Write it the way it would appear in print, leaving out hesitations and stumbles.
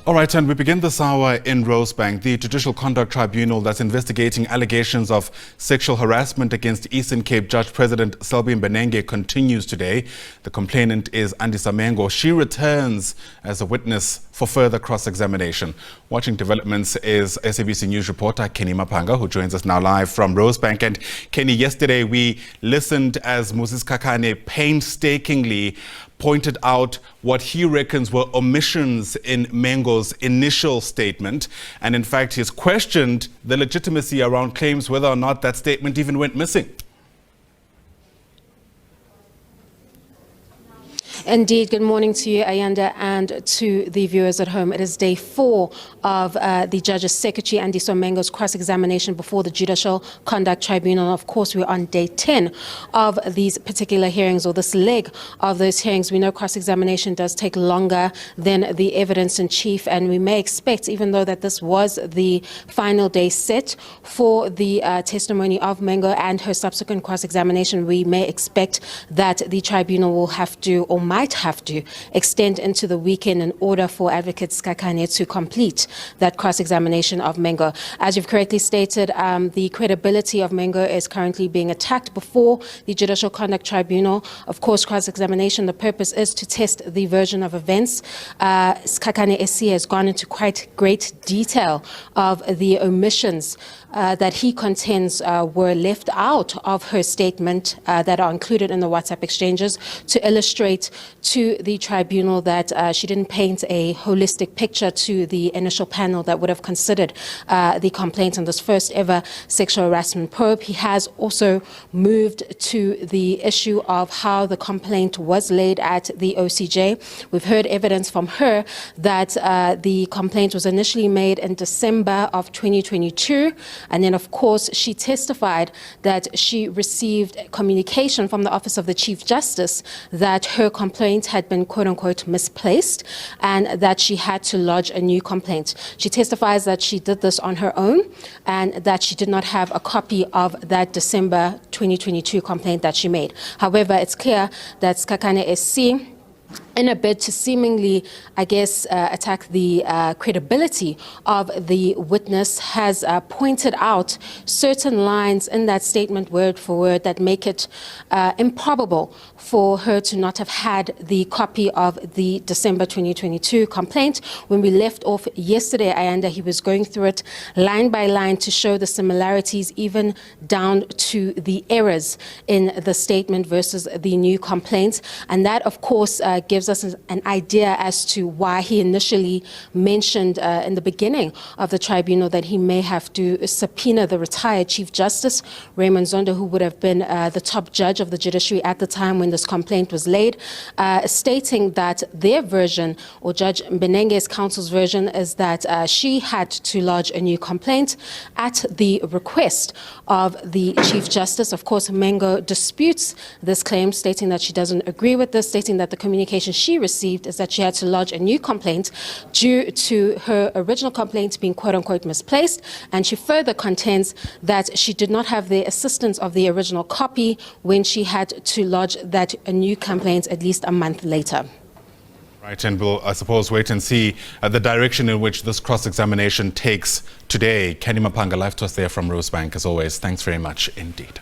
All right, and we begin this hour in Rosebank. The Judicial Conduct Tribunal that's investigating allegations of sexual harassment against Eastern Cape Judge President Selby Mbenenge continues today. The complainant is Andiswa Mengo. She returns as a witness for further cross-examination. Watching developments is SABC News reporter Kenny Mapanga, who joins us now live from Rosebank. And Kenny, yesterday we listened as Moses Kakane painstakingly pointed out what he reckons were omissions in Mengo's initial statement. And in fact, he's questioned the legitimacy around claims whether or not that statement even went missing. Indeed, good morning to you, Ayanda, and to the viewers at home. It is day 4 of the Judge's Secretary Andiswa Mengo's cross-examination before the Judicial Conduct Tribunal. Of course, we're on day 10 of these particular hearings, or this leg of those hearings. We know cross-examination does take longer than the evidence in chief, and we may expect, even though that this was the final day set for the testimony of Mengo and her subsequent cross-examination, we may expect that the tribunal will have to, or might have to, extend into the weekend in order for Advocate Kakane to complete that cross-examination of Mengo. As you've correctly stated, the credibility of Mengo is currently being attacked before the Judicial Conduct Tribunal. Of course, cross-examination, the purpose is to test the version of events. Kakane SC has gone into quite great detail of the omissions that he contends were left out of her statement that are included in the WhatsApp exchanges, to illustrate to the tribunal that she didn't paint a holistic picture to the initial panel that would have considered the complaint in this first ever sexual harassment probe. He has also moved to the issue of how the complaint was laid at the OCJ. We've heard evidence from her that the complaint was initially made in December of 2022. And then, of course, she testified that she received communication from the Office of the Chief Justice that her complaint had been, quote-unquote, misplaced, and that she had to lodge a new complaint. She testifies that she did this on her own and that she did not have a copy of that December 2022 complaint that she made. However, it's clear that Kakane SC, in a bid to seemingly, I guess, attack the credibility of the witness, has pointed out certain lines in that statement, word for word, that make it improbable for her to not have had the copy of the December 2022 complaint. When we left off yesterday, Ayanda, he was going through it line by line to show the similarities, even down to the errors in the statement versus the new complaint. And that, of course, gives us an idea as to why he initially mentioned in the beginning of the tribunal that he may have to subpoena the retired Chief Justice, Raymond Zondo, who would have been the top judge of the judiciary at the time when this complaint was laid, stating that their version, or Judge Mbenenge's counsel's version, is that she had to lodge a new complaint at the request of the Chief Justice. Of course, Mengo disputes this claim, stating that she doesn't agree with this, stating that the communication she received is that she had to lodge a new complaint due to her original complaint being, quote-unquote, misplaced. And she further contends that she did not have the assistance of the original copy when she had to lodge that a new complaint at least a month later. Right, and we'll, I suppose, wait and see the direction in which this cross-examination takes today. Kenny Mapanga, live to us there from Rosebank, as always. Thanks very much indeed.